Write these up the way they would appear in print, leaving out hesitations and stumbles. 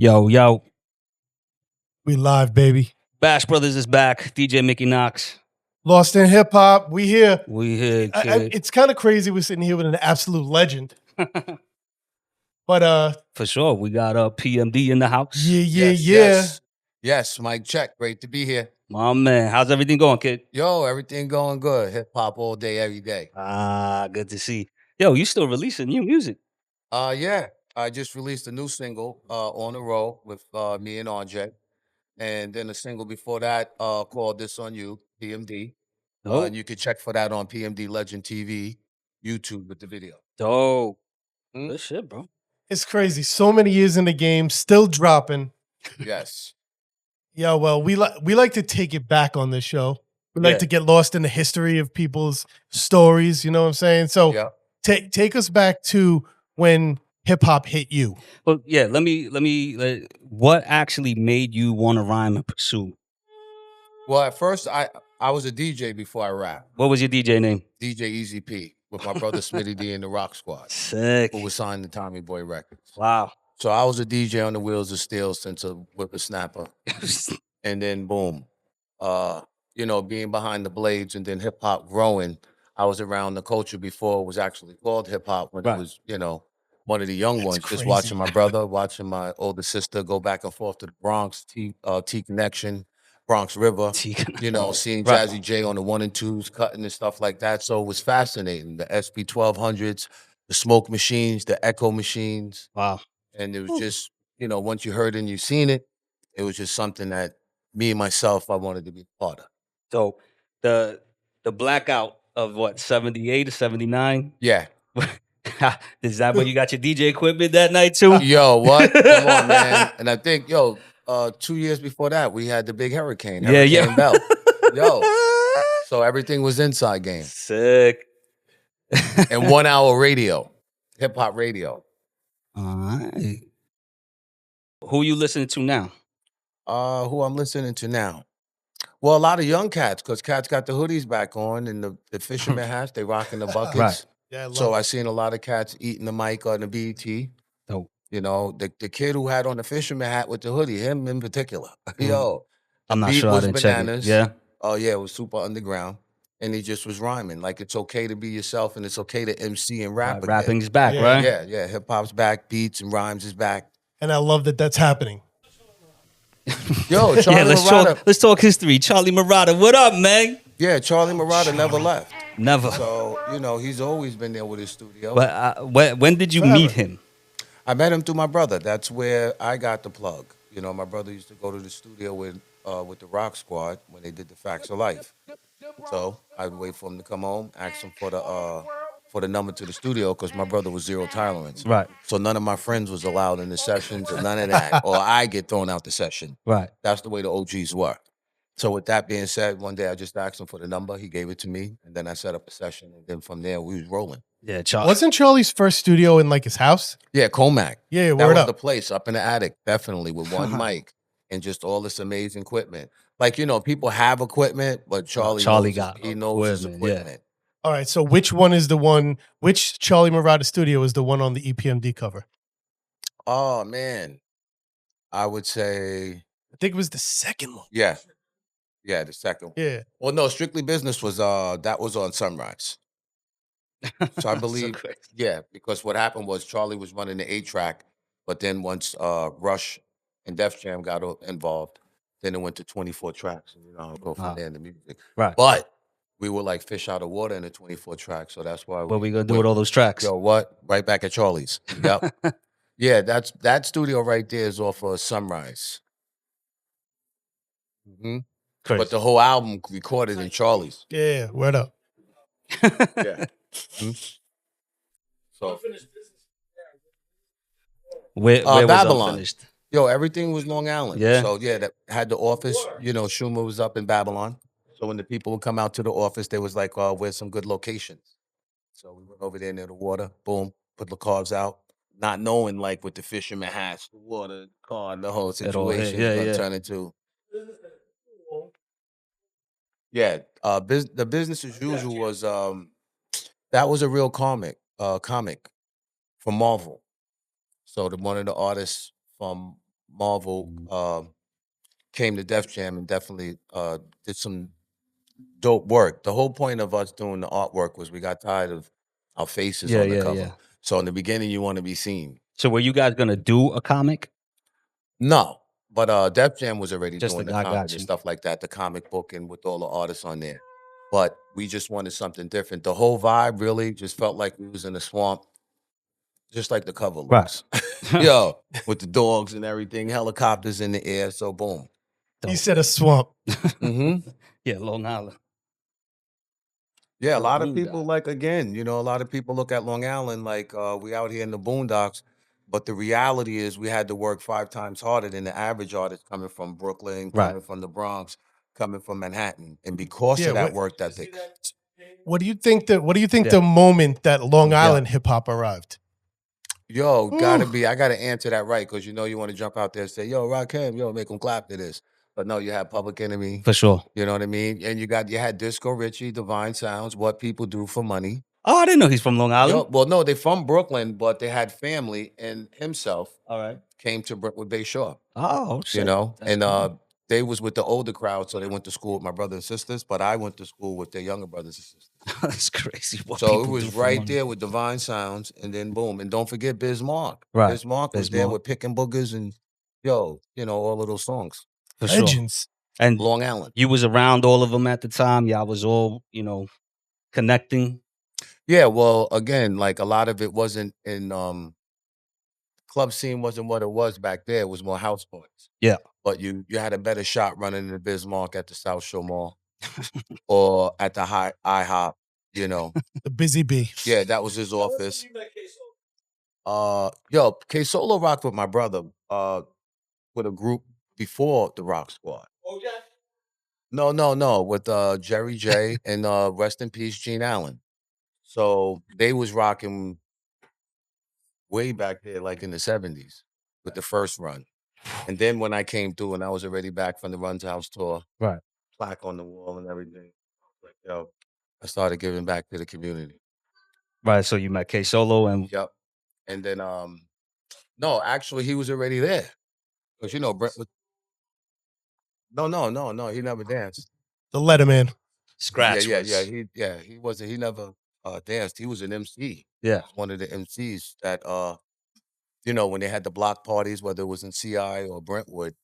Yo, yo. We live, baby. Bash Brothers is back. DJ Mickey Knox. Lost in hip hop. We here. We here, kid. It's kind of crazy we're sitting here with an absolute legend. But For sure. We got PMD in the house. Yes, Mike check. Great to be here. My man. How's everything going, kid? Yo, everything going good. Hip hop all day, every day. Good to see. Yo, you still releasing new music? Yeah. I just released a new single, On the Road, with me and RJ. And then a single before that called This On You, PMD. Dope. And you can check for that on PMD Legend TV, YouTube with the video. Dope. Good shit, bro. it's crazy. So many years in the game, still dropping. Yes. Yeah, well, we like to take it back on this show. We like Yeah. to get lost in the history of people's stories. You know what I'm saying? So Yeah. take us back to when hip hop hit you. Well, yeah, let me what actually made you want to rhyme and pursue? Well, at first, I was a DJ before I rapped. What was your DJ name? DJ Easy P with my brother Smitty D and the Rock Squad, Sick. who was signed to Tommy Boy Records. Wow. So I was a DJ on the Wheels of Steel since a whippersnapper. And then boom, being behind the blades and then hip hop growing. I was around the culture before it was actually called hip hop when Right. it was, one of the young That's ones. Just crazy. watching my brother, watching my older sister go back and forth to the Bronx, T Connection, Bronx River. Seeing Right. Jazzy J on the 1 and 2s, cutting and stuff like that. So it was fascinating. The SB 1200s, the smoke machines, the echo machines. Wow. And it was just, once you heard and you seen it, it was just something that me and myself, I wanted to be part of. So the blackout of what, 78 or 79? Yeah. Is that when you got your DJ equipment that night too? Yo, what? Come on, man. And I think, 2 years before that, we had the big hurricane. Hurricane Bell. Yo. So everything was inside game. Sick. And 1 hour radio, hip hop radio. All right. Who you listening to now? Who I'm listening to now? Well, a lot of young cats, because cats got the hoodies back on and the fisherman hats, they rocking the buckets. Right. Yeah, I love So it. I seen a lot of cats eating the mic on the BET. Dope. The kid who had on the fisherman hat with the hoodie, him in particular. Yo, the I'm not beat sure. I was didn't check it. bananas. Yeah. Oh yeah, it was super underground. And he just was rhyming. Like it's okay to be yourself and it's okay to MC and rap again. Rapping's back, Yeah. right? Yeah. Hip hop's back, beats and rhymes is back. And I love that that's happening. Yo, Charlie Murata. let's talk history. Charlie Murata, what up, man? Yeah, Charlie Murata never left. Never. So, he's always been there with his studio. But when did you meet him? I met him through my brother. That's where I got the plug. My brother used to go to the studio with the Rock Squad when they did the Facts of Life. So I'd wait for him to come home, ask him for the number to the studio because my brother was zero tolerance. Right. So none of my friends was allowed in the sessions or none of that, or I get thrown out the session. Right. That's the way the OGs were. So with that being said, one day I just asked him for the number. He gave it to me, and then I set up a session, and then from there we was rolling. Yeah, Charlie. Wasn't Charlie's first studio in like his house? Yeah, Comac. Yeah, That word was up. the place up in the attic, definitely, with one mic and just all this amazing equipment. Like, people have equipment, but Charlie knows he knows his equipment. All right, so which Charlie Murata studio is the one on the EPMD cover? Oh, man. I would say, I think it was the second one. yeah. Yeah, the second one. Yeah. Well, no, Strictly Business was that was on Sunrise. So I believe, crazy. yeah, because what happened was Charlie was running the 8-track, but then once Rush and Def Jam got involved, then it went to 24 tracks, and I'll go from there in the music. Right. But we were like fish out of water in the 24 tracks, so that's why. What we gonna do with all those tracks? Yo, what? Right back at Charlie's. Yep. Yeah, that studio right there is off of Sunrise. Crazy. But the whole album recorded in Charlie's. Yeah, word up. Yeah. So Where was Babylon. Unfinished? Yo, everything was Long Island. Yeah. So yeah, that had the office. Schumer was up in Babylon. So when the people would come out to the office, they was like, where's some good locations? So we went over there near the water, boom, put the cars out, not knowing like with the fisherman hats, the water, the car, the whole situation was gonna turn into. Yeah, the business as usual was that was a real comic from Marvel. So one of the artists from Marvel came to Def Jam and definitely did some dope work. The whole point of us doing the artwork was we got tired of our faces Yeah, on the yeah, cover. yeah. So in the beginning, you want to be seen. So were you guys gonna do a comic? No, but Def Jam was already Just doing the I comic got and you. stuff like that, the comic book and with all the artists on there. But we just wanted something different. The whole vibe really just felt like we was in a swamp, just like the cover Right. looks. Yo, with the dogs and everything, helicopters in the air. So boom. He said a swamp. Mm-hmm. Yeah, Long Island. Yeah, a The lot of people boondocks. like again, a lot of people look at Long Island like we out here in the boondocks, but the reality is we had to work 5 times harder than the average artist coming from Brooklyn, Right. coming from the Bronx, coming from Manhattan, and because Yeah, of that what- work ethic, What do you think Yeah. the moment that Long Yeah. Island hip hop arrived? yo, gotta Ooh. be, I gotta answer that right because you want to jump out there and say, yo, Rakim, yo, make them clap to this, but no, you had Public Enemy, For sure. you know what I mean, and you had Disco Richie, Divine Sounds, What People Do for Money. Oh, I didn't know he's from Long Island. Yo, well, no, they're from Brooklyn, but they had family, and himself All right. came to Brooklyn Bay Shore, Oh, shit. That's and cool. they was with the older crowd, so they went to school with my brothers and sisters, but I went to school with their younger brothers and sisters. That's crazy. What So it people do was for right money. there with Divine Sounds, and then boom, and don't forget Bismarck. Right. Bismarck was there Bismarck. with Pickin' Boogers and all of those songs. For sure. Legends. And Long Island. you was around all of them at the time. Y'all was all, connecting. Yeah, well, again, like a lot of it wasn't in club scene wasn't what it was back there. It was more house parties. Yeah. But you had a better shot running in the Bismarck at the South Shore Mall or at the IHOP, The Busy Bee. Yeah, that was his office. K Solo rocked with my brother with a group before the Rock Squad. Oh, yeah. No, with Jerry J and rest in peace Gene Allen. So they was rocking way back there, like in the 70s with the first run. And then when I came through and I was already back from the Runs House tour, Right. plaque on the wall and everything, like, yo, I started giving back to the community. Right. So you met K Solo and Yep. And then, no, actually, he was already there. Because, Brent was, no, he never danced. The Letterman. Scratch. He wasn't, he never danced. He was an MC. Yeah. He was one of the MCs that, when they had the block parties, whether it was in CI or Brentwood,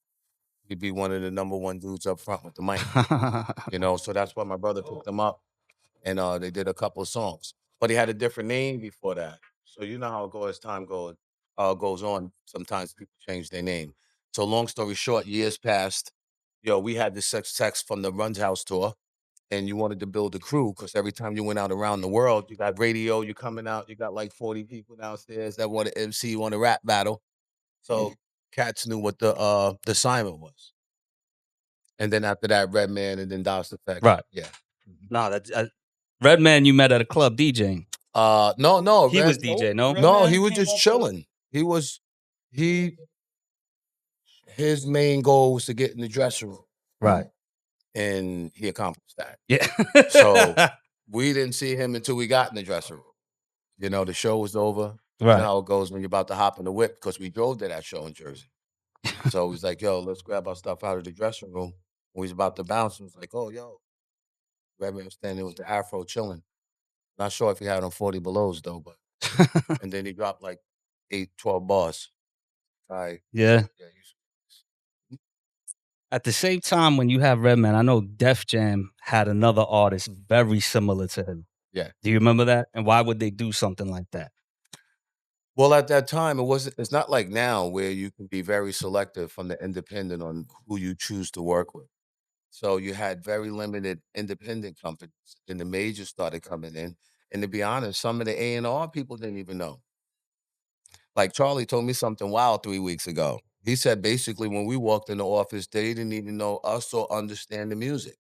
he'd be one of the number one dudes up front with the mic. So that's why my brother picked him up, and they did a couple of songs. But he had a different name before that. So you know how it goes as time goes on. Sometimes people change their name. So long story short, years passed. We had this success from the Runs House tour, and you wanted to build a crew because every time you went out around the world, you got radio, you coming out, you got like 40 people downstairs that want to MC, want a rap battle. So cats knew what the assignment was. And then after that, Redman and then DOS Effect. Right. Yeah. No, that's Redman you met at a club DJing. No. He was DJ, no? No, he was just chilling. His main goal was to get in the dressing room. Right. And he accomplished that. Yeah. So we didn't see him until we got in the dressing room. The show was over. Right. You know how it goes when you're about to hop in the whip because we drove to that show in Jersey. So he's like, yo, let's grab our stuff out of the dressing room. When he's about to bounce, he was like, oh, yo. Redman was standing there with the afro chilling. Not sure if he had on 40 belows though, but and then he dropped like 12 bars. Yeah. At the same time, when you have Redman, I know Def Jam had another artist very similar to him. Yeah. Do you remember that? And why would they do something like that? Well, at that time, it's not like now where you can be very selective from the independent on who you choose to work with. So you had very limited independent companies, and the majors started coming in. And to be honest, some of the A&R people didn't even know. Like Charlie told me something wild 3 weeks ago. He said basically when we walked in the office, they didn't even know us or understand the music.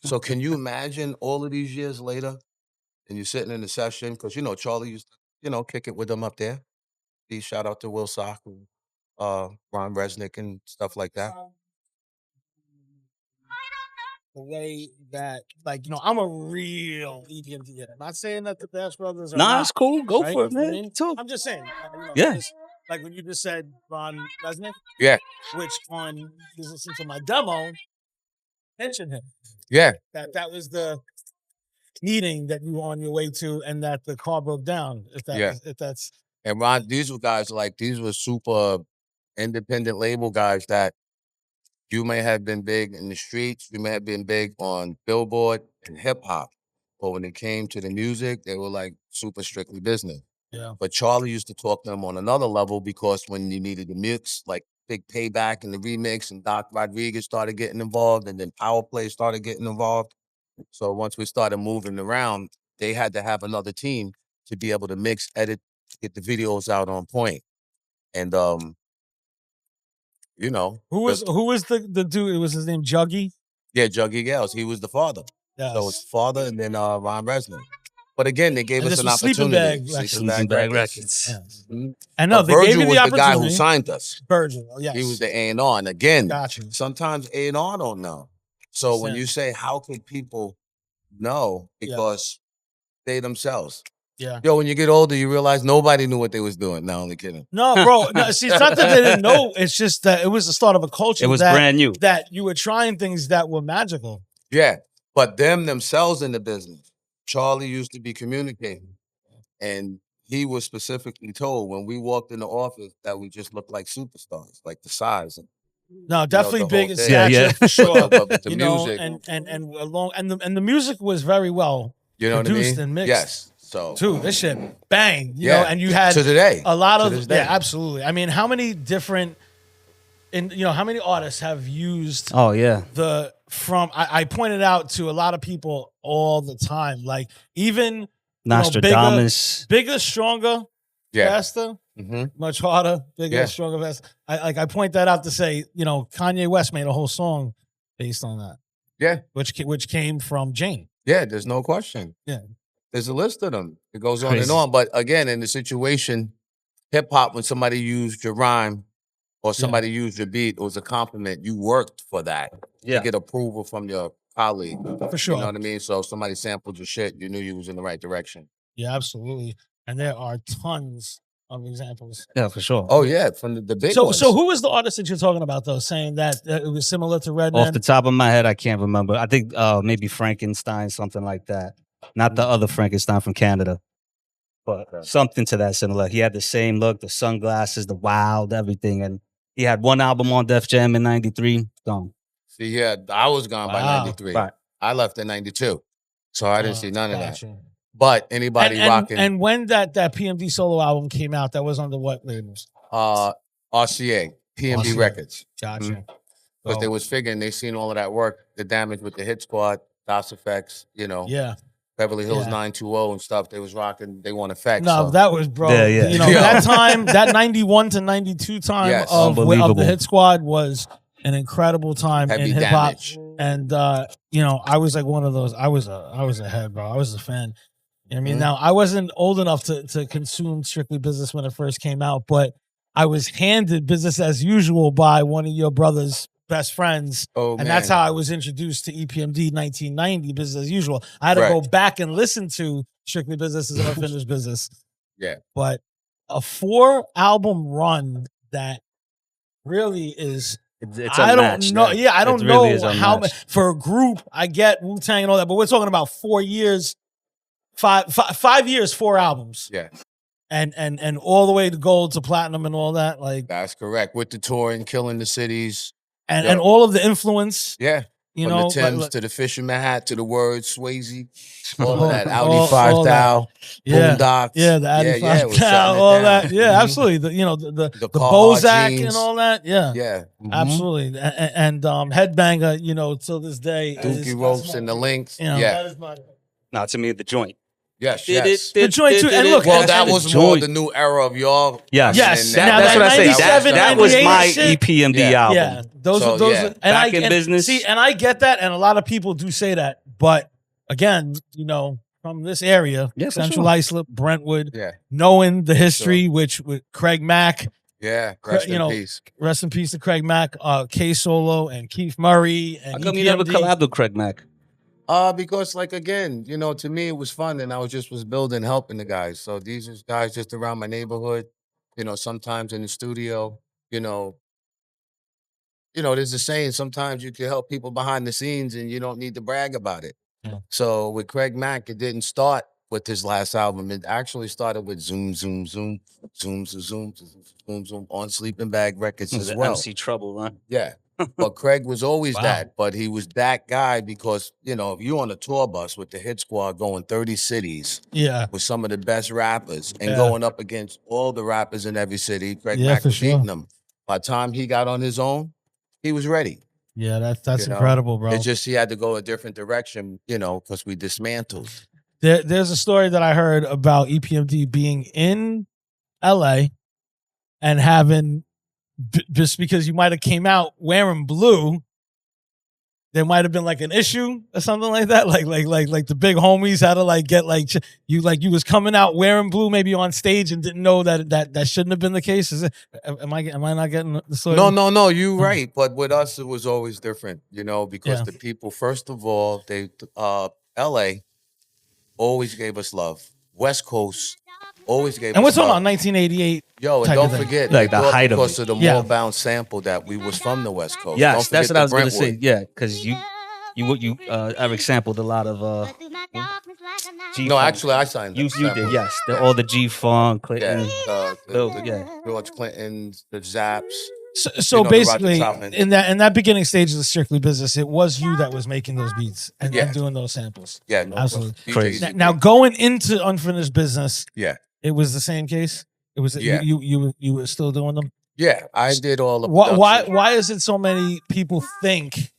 So can you imagine all of these years later, and you're sitting in the session, because Charlie used to, kick it with them up there. He shout out to Will Sock and Ron Resnick and stuff like that. The way that, I'm a real EPMD head. I'm not saying that the Bash Brothers are Nah, not, it's cool. Go right? for it, You know what I man. mean? Talk. I'm just saying. Yeah. like when you just said Ron Resnick, Yeah, which on you listen to my demo, mentioned him. yeah, That was the meeting that you were on your way to, and that the car broke down. Yeah. If that's and Ron, these were guys like these were super independent label guys that you may have been big in the streets, you may have been big on Billboard and hip hop, but when it came to the music, they were like super strictly business. yeah. But Charlie used to talk to them on another level because when you needed the mix, like Big Payback and the remix, and Doc Rodriguez started getting involved, and then Power Play started getting involved. So once we started moving around, they had to have another team to be able to mix, edit, get the videos out on point. And you know, Who was the dude? It was his name Juggy. yeah, Juggy Gales, he was the father. Yes. So it's father and then Ron Resnick. But again, they gave And us this an was Sleeping opportunity. Bag Records. Sleeping Bag Records. Yes. Mhm. I know But they gave Virgil you the was the opportunity. guy who signed us. Virgil, yes. He was the A&R. And again, Got you. sometimes A&R don't know. So when Understand. you say, how could people know? Because they themselves. Yeah. Yo, when you get older, you realize nobody knew what they was doing. No, only kidding. No, bro. No, see, it's not that they didn't know. It's just that it was the start of a culture. It was that, brand new. That you were trying things that were magical. Yeah, but them themselves in the business. Charlie used to be communicating, and he was specifically told when we walked in the office that we just looked like superstars, like the size. And, No, definitely the big whole in thing. stature Yeah. for sure. But the You know, music, and the music was very well you know what I produced mean? and mixed. Yes. So Too. This shit bang. You yeah, know, and you had to today. a lot To of this day. yeah, absolutely. I mean, how many different how many artists have used Oh yeah. I pointed out to a lot of people all the time, like even Nostradamus. bigger, stronger, Yeah. faster, Mm-hmm. much harder, bigger, Yeah. stronger, faster. I point that out to say, Kanye West made a whole song based on that. Yeah. Which came from Jane. Yeah, there's no question. Yeah. There's a list of them. It goes on and Crazy. on. But again, in the situation, hip hop, when somebody used your rhyme or somebody used your beat, it was a compliment. You worked for that Yeah. to get approval from your colleague. For sure. You know what I mean? So if somebody sampled your shit, you knew you was in the right direction. Yeah, absolutely. And there are tons of examples. Yeah, for sure. Oh yeah, from the big So ones. who was the artist that you're talking about though, saying that it was similar to Redman? Off the top of my head, I can't remember. I think maybe Frankenstein, something like that. Not the other Frankenstein from Canada, but something to that similar. He had the same look, the sunglasses, the wild, everything. And he had one album on Def Jam in '93. Gone. See, yeah, I was gone by Wow. 93. Right. I left in 92. So I didn't see none of that. Gotcha. But anybody rocking And when that PMD solo album came out, that was under what labels? RCA, PMD RCA. Records. Gotcha. Because they Oh, was figuring they seen all of that work, the damage with the Hit Squad, DOS Effects, yeah. Beverly Hills Yeah. 920 and stuff. They was rocking, they want effects. No, so. that was bro. Yeah, yeah. Yeah. That time, that 91 to 92 time Yes. of the Unbelievable. Hit Squad was an incredible time Heavy in hip hop. damage. And I was like one of those. I was a head, bro. I was a fan. You know what I mean? Mhm. Now I wasn't old enough to consume Strictly Business when it first came out, but I was handed Business as Usual by one of your brother's best friends. Oh, And that's how I was introduced to EPMD 1990, Business as Usual. I had to go Right. back and listen to Strictly Business as Unfinished Business. Yeah. But a 4-album run that really is, It's I unmatched. don't know. Yeah, I don't It really is know how much. unmatched. For a group, I get Wu-Tang and all that, but we're talking about 4 years, 5 years, 4 albums. Yeah, And all the way to gold to platinum and all that. Like, that's correct. With the touring, killing the cities. and all of the influence, Yeah. you From know. the Timbs like- to the Fisherman hat to the word Swayze. All of that. all Audi 5000. yeah. Boondocks. Yeah, the Audi it 5 was shutting it all down. that. Yeah, Mhm. absolutely. The The Bozak jeans. and all that. Yeah, Yeah. Mhm. absolutely. And Headbanger, till this day. Dookie ropes and the links. You know, Yeah. that is my. Not to me, the joint. Yes, yes. The joint too. And look, Well, and- that and- was the more joint. the new era of y'all. Yes. Yes. And Now That's that what I say. 97, That was 98 my shit. EPMD Yeah. album. Yeah, those So, are those. yeah. Are, and Back I in and, business. See, and I get that, and a lot of people do say that. But again, from this area, Yeah, for Central sure. Islip, Brentwood, Yeah. knowing the history, which with Craig Mack, Yeah. Rest you in know, peace. rest in peace to Craig Mack, K Solo, and Keith Murray, and How come you never EPMD. collabed with Craig Mack? Because like again, to me it was fun and I was building, helping the guys. So these are guys just around my neighborhood. You know, sometimes in the studio, you know, there's a saying, sometimes you can help people behind the scenes and you don't need to brag about it. Yeah. So with Craig Mack, it didn't start with his last album. It actually started with Zoom, Zoom, Zoom, Zoom, Zoom, Zoom, Zoom, Zoom, Zoom on Sleeping Bag Records Was as it well. MC Trouble, huh? Yeah. But Craig was always Wow. that, but he was that guy because, if you're on a tour bus with the Hit Squad going 30 cities Yeah. with some of the best rappers and Yeah. going up against all the rappers in every city, Craig Yeah, Mack for was sure. beating them. By the time he got on his own, he was ready. Yeah, that's you know? incredible, bro. It's just he had to go a different direction, because we dismantled. There's a story that I heard about EPMD being in LA and having just because you might have came out wearing blue, there might have been like an issue or something like that. Like the big homies had to get you was coming out wearing blue maybe on stage and didn't know that shouldn't have been the case. Is it? Am I not getting the story? No, you're right. But with us, it was always different, because Yeah. the people, first of all, they LA always gave us love. West Coast always gave And we're us talking love. about 1988. Yo, and type don't of thing. forget, Like they the thought height of because it. of the Yeah. more bound sample that we was from the West Coast. Yes, Don't that's forget what I was the gonna say. Brentwood. Yeah, because you Eric sampled a lot of G-Funk. No, actually, I signed You that did, sample. yes. All the G-Funk, Yeah, Clinton. Yeah. George Clinton's, the Zaps. So the Roger basically, Troutman. in that beginning stage of the Strictly Business, it was you that was making those beats and Yeah. doing those samples. Yeah, no, Absolutely. DJ Crazy. Easy Now Q. going into Unfinished Business, Yeah. it was the same case. It was Yeah. you were still doing them. Yeah, I did all the Why production. is it so many people think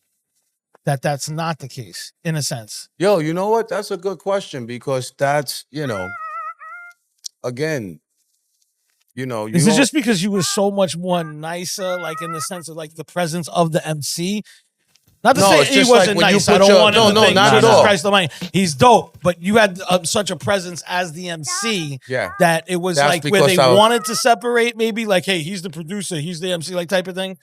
that that's not the case in a sense? Yo, you know what? That's a good question because that's, again, you Is it don't- just because you were so much more nicer, like in the sense of like the presence of the MC? Not to No, say it's he just like wasn't when you nice. I put don't your- want him no, to no, think not at Jesus all. Christ Almighty. He's dope, but you had such a presence as the MC Yeah. that it was That's like where because they I was- wanted to separate, maybe like, hey, he's the producer, he's the MC, like type of thing.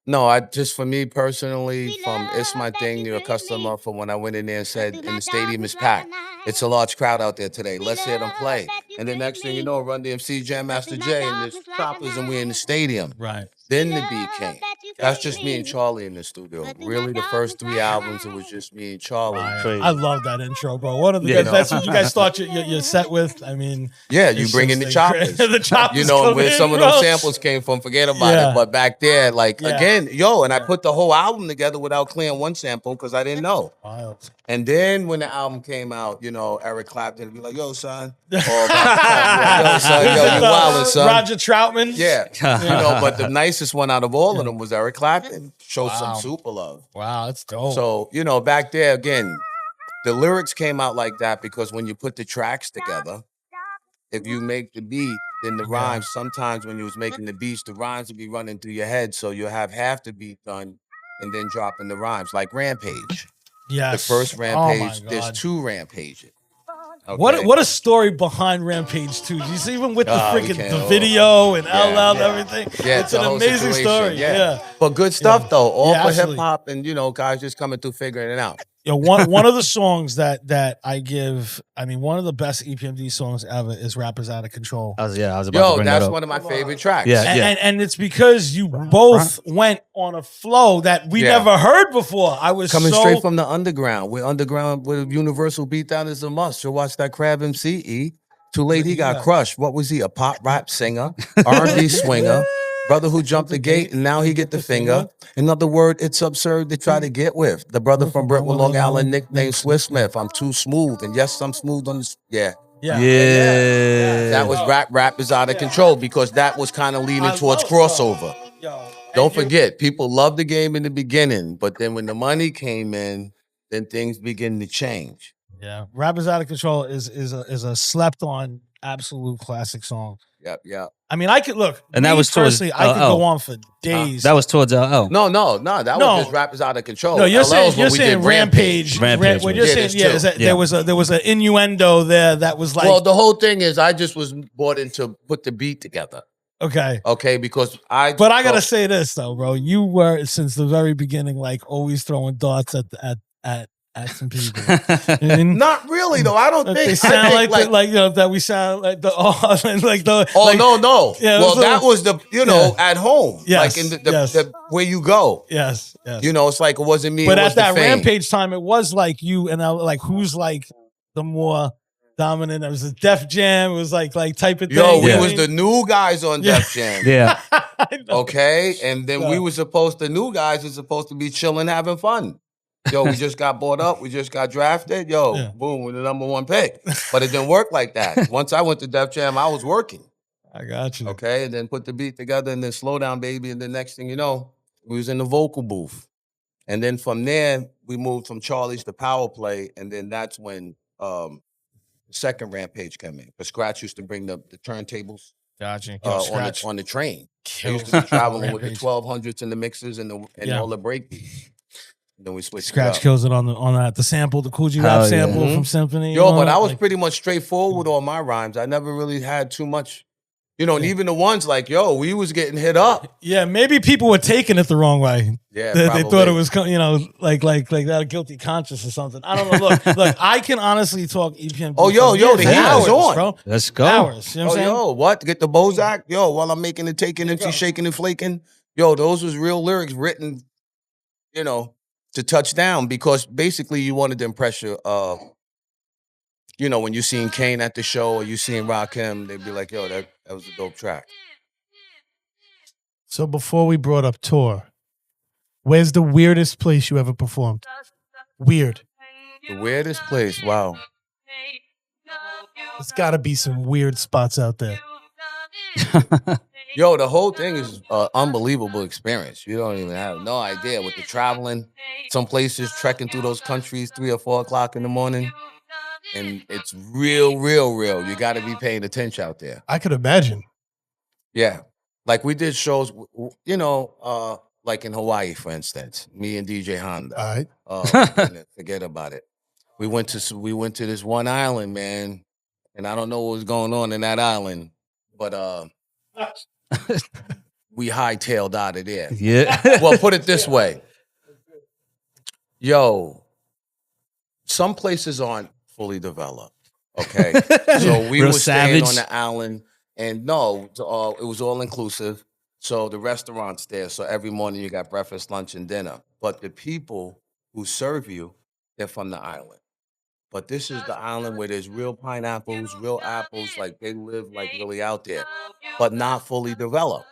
No, I just, for me personally, It's My Thing, you're a customer, from when I went in there and said, and the stadium is packed. It's a large crowd out there today. Let's hear them play. And the next thing you know, Run DMC, Jam Master Jay, and there's choppers, and we're in the stadium. Right. Then the beat came. That's just me and Charlie in the studio. Really, the first 3 albums, it was just me and Charlie. Crazy. I love that intro, bro. One of the Yeah. that's what you guys start your set with. I mean, Yeah, you it's bring in the just choppers. the choppers. You know, come where in, some of bro. those samples came from, forget about Yeah. it. But back there, like, Yeah. again, and I put the whole album together without clearing one sample because I didn't know. Wild. And then when the album came out, Eric Clapton would be like, yo, son. Or yo, son, yo, you wildin', son. Roger Troutman. Yeah. But the nicest one out of all of them was Eric Clapton. Showed some super love. Wow, that's dope. So, back there, again, the lyrics came out like that because when you put the tracks together, if you make the beat, then the rhymes, sometimes when you was making the beats, the rhymes would be running through your head. So you'll have half the beat done and then dropping the rhymes, like Rampage. yes. The first Rampage, Oh my there's God. 2 Rampages. Okay? What a story behind Rampage 2. You see, even with the Oh, we freaking can't- the video and yeah, LL and yeah. everything. Yeah, it's the an whole amazing situation, story. Yeah. But good stuff though, all Yeah, for absolutely. hip hop and guys just coming through figuring it out. Yo, one of the songs that I give, I mean, one of the best EPMD songs ever is Rappers Out of Control. I was about to Yo, bring that's that up. one of my favorite tracks. Yeah. And it's because you both went on a flow that we Yeah. never heard before. I was Coming so straight from the underground. With underground with universal beatdown is a must. So watch that Crab MC. Too late, he got Yeah. crushed. What was he? A pop rap singer, R&B swinger, brother who jumped the gate and now he get the finger. In other words, it's absurd to try to get with the brother from Brentwood, Long Island, nicknamed Swift Smith. I'm too smooth, and yes, I'm smooth on this. Yeah, Yeah. that was rap is out of control because that was kind of leaning I towards love- crossover. Yo, Don't and you- forget, people loved the game in the beginning, but then when the money came in, then things begin to change. Yeah, Rappers Out of Control is a slept on absolute classic song. Yep. I mean, I could look, And that was towards personally, I could LL. go on for days. That was towards LL. No, that No. was just Rappers Out of Control. No, you're LL's saying when you're we saying did Rampage. Rampage When was- you're Yeah, saying there's yeah, two. is that Yeah. there was an innuendo there that was like Well, the whole thing is I just was brought in to put the beat together. okay. Okay, because But I gotta say this though, bro. You were since the very beginning, like always throwing darts at at some people. And Not really though. I don't think. they I sound think, like that we sound like the like the Oh like, no. Yeah, Well, so- that was the at home. Yes, Like in yes. the where you go. yes. It's like it wasn't me. But it at was the that fame. Rampage time, it was like you and I, like who's like the more dominant. It was a Def Jam. It was like type of thing. Yo, we Yeah. was the new guys on Yeah. Def Jam. Yeah. I know. Okay, and then we Yeah. were the new guys were supposed to be chilling, having fun. Yo, we just got bought up. We just got drafted. Yo, Yeah. boom, we're the #1 pick. But it didn't work like that. Once I went to Def Jam, I was working. I got you. Okay, and then put the beat together, and then Slow Down Baby, and the next thing you know, we was in the vocal booth. And then from there, we moved from Charlie's to Power Play, and then that's when the second Rampage came in. Because Scratch used to bring the turntables Got you. on the train. I used to be traveling with the 1200s and the mixers and Yeah. all the break beats. And then we switched it Scratch up. kills it on that the sample, the Cool G Rap Hell yeah. sample Mhm. from Symphony. Yo, and all but that, I was like- pretty much straightforward with all my rhymes. I never really had too much, and Yeah. even the ones like, yo, we was getting hit up. Yeah, maybe people were taking it the wrong way. Yeah, They probably. thought it was, like that guilty conscience or something. I don't know. Look, I can honestly talk EPMD. Oh, yo, for yo, the years, heat hours, is on. bro. Let's go. Hours. You know what I'm saying? Yo, what? Get the Bozak? Yo, while I'm making it, taking it, shaking and flaking. Yo, those was real lyrics written, to touch down because basically you wanted to impress your, when you seen Kane at the show or you seen Rakim, they'd be like, yo, that was a dope track. So before we brought up tour, where's the weirdest place you ever performed? Weird. The weirdest place, wow. There's got to be some weird spots out there. Yo, the whole thing is an unbelievable experience. You don't even have no idea with the traveling. Some places trekking through those countries 3 or 4 o'clock in the morning. And it's real. You got to be paying attention out there. I could imagine. Yeah. Like we did shows, like in Hawaii, for instance, me and DJ Honda. All right. Forget about it. We went to this one island, man. And I don't know what was going on in that island, but we hightailed out of there. Yeah. Well, put it this way. Yo, some places aren't fully developed. Okay. So we Real were staying savage. on the island, and no, it was all inclusive. So the restaurant's there. So every morning you got breakfast, lunch, and dinner. But the people who serve you, they're from the island. But this is the island where there's real pineapples, real apples, like they live like really out there, but not fully developed.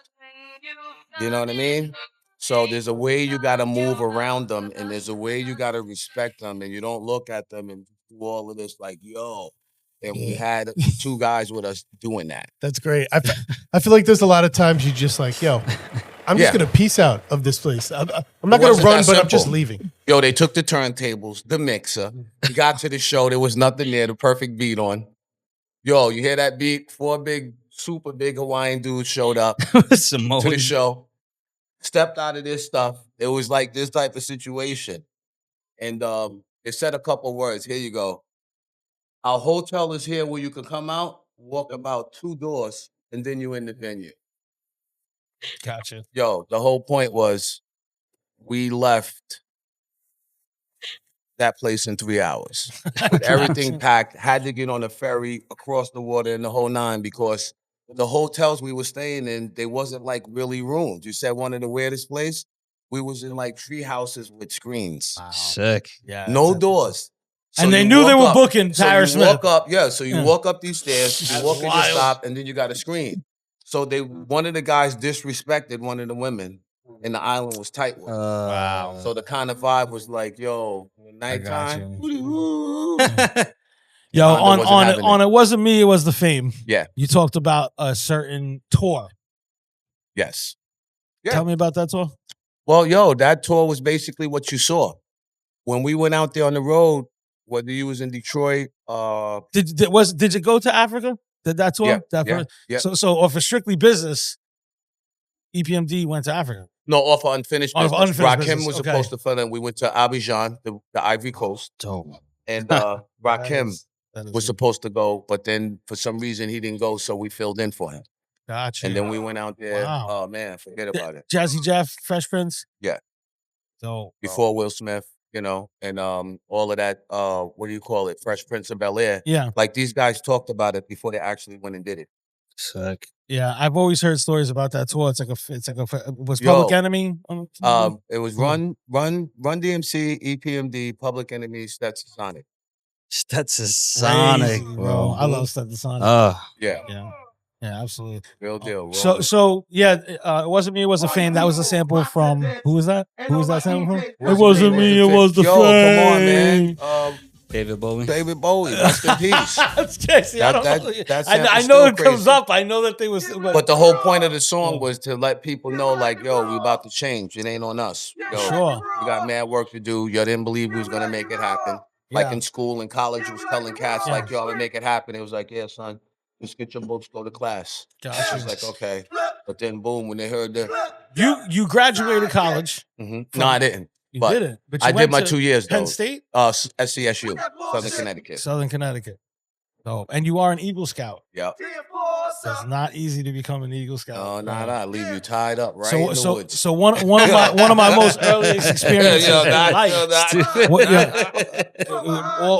You know what I mean? So there's a way you got to move around them, and there's a way you got to respect them, and you don't look at them and do all of this like, yo. And we had 2 guys with us doing that. That's great. I feel like there's a lot of times you just like, yo, I'm just Yeah. going to peace out of this place. I'm not going to wasn't run, that but I'm just simple. leaving. Yo, they took the turntables, the mixer. We got to the show. There was nothing there, the perfect beat on. Yo, you hear that beat? 4 super big Hawaiian dudes showed up Samoan. to the show, stepped out of this stuff. It was like this type of situation. And they said a couple words. Here you go. Our hotel is here where you can come out, walk about 2 doors, and then you're in the venue. Gotcha. Yo, the whole point was we left that place in 3 hours. With everything packed, had to get on a ferry across the water in the whole 9 because the hotels we were staying in, they wasn't like really rooms. You said one of the weirdest place? We was in like tree houses with screens. Sick. Yeah. No doors. So And they you knew they walk were up- booking so Tyra you Smith. walk up, so you Yeah. walk up these stairs, you That's walk in your wild. stop, and then you got a screen. So one of the guys disrespected one of the women, and the island was tight with. Wow. So the kind of vibe was like, yo, nighttime. Yo, Honda on wasn't on having on it. It Wasn't Me, It Was the Fame. Yeah. You talked about a certain tour. Yes. Yeah. Tell me about that tour. Well, yo, that tour was basically what you saw. When we went out there on the road, whether you was in Detroit, Did you go to Africa? Did that tour? Yeah, That yeah, first- yeah. So or for strictly business, EPMD went to Africa. no, off of Unfinished Off of Business. Unfinished Rakim Business, was okay. supposed to fill in. We went to Abidjan, the Ivory Coast, Dope. and Rakim That is was supposed to go, but then for some reason he didn't go, so we filled in for him. Gotcha. And then we went out there. Wow. Oh man, forget about it. Jazzy Jeff, Fresh Prince. Yeah. So Before Will Smith. you know, and all of that. What do you call it? Fresh Prince of Bel-Air. Yeah. Like these guys talked about it before they actually went and did it. Sick. Yeah, I've always heard stories about that tour. It's like was Yo, Public Enemy? It was Run DMC, EPMD, Public Enemy, Stetson Sonic. Stetson Sonic, Crazy, bro. I love Stetson Sonic. Yeah, Yeah, absolutely. real deal. So yeah, it wasn't me. It was a Fame. That was a sample from who was that? Who was that sample from? It Wasn't me, It was the Yo, Fame. come on, man. David Bowie. David Bowie, rest in peace. Jesse, I don't know. That I sample's know still it comes crazy. up. I know that they was. But the whole point of the song was to let people know, like, yo, we about to change. It ain't on us. Yo, Sure. we got mad work to do. Yo didn't believe we was gonna make it happen. Like Yeah. in school and college, was telling cats, Yeah. like, yo, I'm gonna make it happen. It was like, yeah, son, just get your books, go to class. Gotcha. I was like, okay. But then boom, when they heard the You graduated college. no, I didn't. You But didn't. But you I did went my to 2 years Penn though. State, SCSU, Southern Connecticut. Southern Connecticut. Oh, and you are an Eagle Scout. Yep. It's not easy to become an Eagle Scout. No, nah, leave you tied up right in the So woods. so one of my most earliest experiences Yo, in nah, life. yo, nah. What,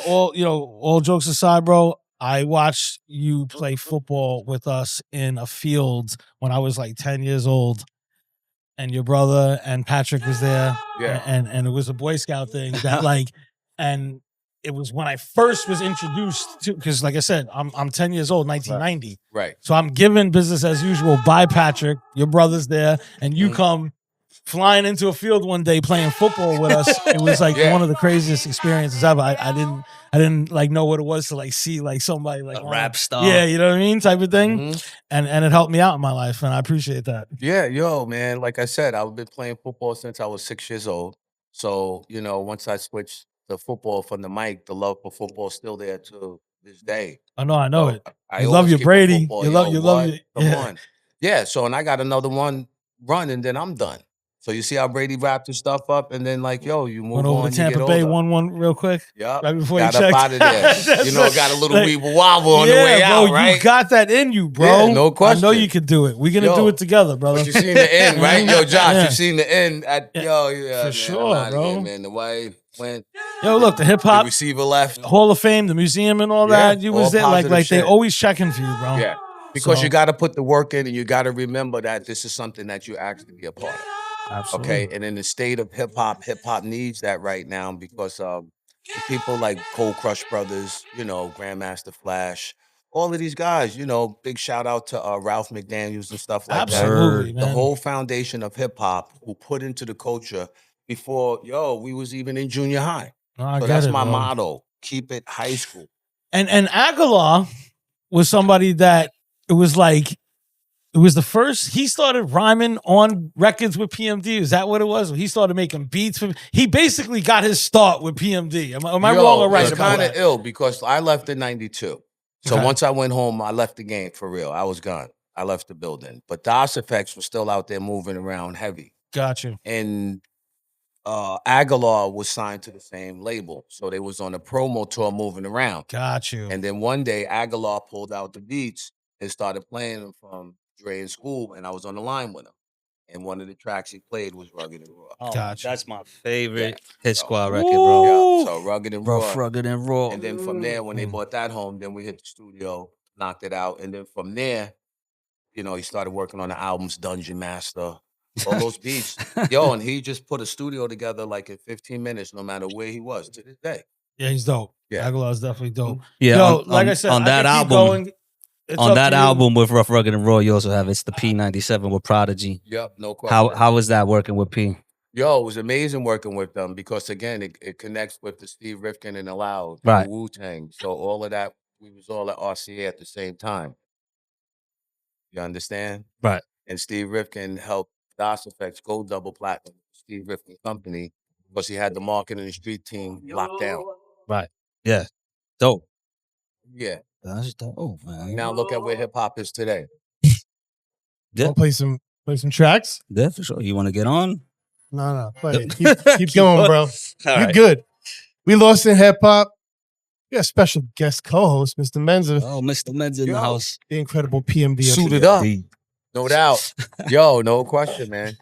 all jokes aside, bro. I watched you play football with us in a field when I was like 10 years old, and your brother and Patrick was there. Yeah. And it was a Boy Scout thing that like, and it was when I first was introduced to, because like I said, I'm 10 years old, 1990. Right. So I'm given business as usual by Patrick. Your brother's there, and you come flying into a field one day playing football with us. It was like one of the craziest experiences ever. I didn't like know what it was to like see like somebody like A rap star. Yeah, you know what I mean, type of thing. And it helped me out in my life, and I appreciate that. Yeah, yo, man. Like I said, I've been playing football since I was 6 years old. So, you know, once I switched the football from the mic, the love for football is still there to this day. I know So it. I You love always your keep the Brady. football, You yo, love what? your Come yeah. on. Yeah, so and I got another one run and then I'm done. So you see how Brady wrapped his stuff up and then like, yo, you move Went over on, to you get Tampa Bay, older. 1-1 real quick. Yup. Right before Got you up checked. out of there. You know, got a little Like, weeble wobble on the yeah, way bro, out, right? You got that in you, bro. Yeah, no I know question. you could do it. We're gonna Yo, do it together, brother. But you seen the end, right? Yo, Josh, Yeah. you seen the end at yo, yeah, For man, sure, I'm outta bro. here, man. The wife went, Yo, look, the hip the hop receiver left. Hall of Fame, the museum, and all Yeah, that. You was all there, like positive they shit. always checking for you, bro. Yeah. Because So- you got to put the work in and you got to remember that this is something that you actually be a part of. Absolutely. Okay. And in the state of hip hop needs that right now because the people like Cold Crush Brothers, you know, Grandmaster Flash, all of these guys, you know, big shout out to Ralph McDaniels and stuff like Absolutely, that. man. The whole foundation of hip hop who put into the culture before, we was even in junior high. No, I So get that's it, my bro. motto. Keep it high school. And Aguilar was somebody that it was like, it was the first, he started rhyming on records with PMD. Is that what it was? He started making beats. He basically got his start with PMD. Am I wrong or right It's about kind of that? ill because I left in 92. So Okay. once I went home, I left the game for real. I was gone. I left the building. But DOS Effects was still out there moving around heavy. Got you. And Aguilar was signed to the same label. So they was on a promo tour moving around. Got you. And then one day Aguilar pulled out the beats and started playing them from Dre in school. And I was on the line with him. And one of the tracks he played was Rugged and Raw. Oh, Gotcha. that's my favorite Hit So- Squad record, bro. Yeah, so Rugged and Raw. Rough, rugged, and raw. And then from there, when they bought that home, then we hit the studio, knocked it out. And then from there, you know, he started working on the albums, Dungeon Master, all those beats. Yo, and he just put a studio together like in 15 minutes, no matter where he was to this day. Yeah, he's dope. Yeah. Aguilar's definitely dope. Yeah, Yo, on, like on- I said, on I that could keep album, going. It's on up that to you. album with Rough, Rugged, and Raw, you also have It's the P97 with Prodigy. Yep, no question. How was that working with P? Yo, it was amazing working with them because again, it connects with the Steve Rifkin and the Loud, Right. the Wu-Tang. So all of that, we was all at RCA at the same time. You understand? Right. And Steve Rifkin helped DOS Effects go double platinum with Steve Rifkin Company because he had the market and the street team locked down. Right. Yeah. Dope. Yeah. That's dope, man. Now look at where hip hop is today. Yeah. Wanna play some tracks? Yeah, for sure. You want to get on? No. Play it. Keep going, bro. All You right. good. We lost in hip hop. We got a special guest co-host, Mr. Menza, Oh, Mr. Men's in Yo. the house. the incredible PMD. Suited up. No doubt. Yo, no question, man.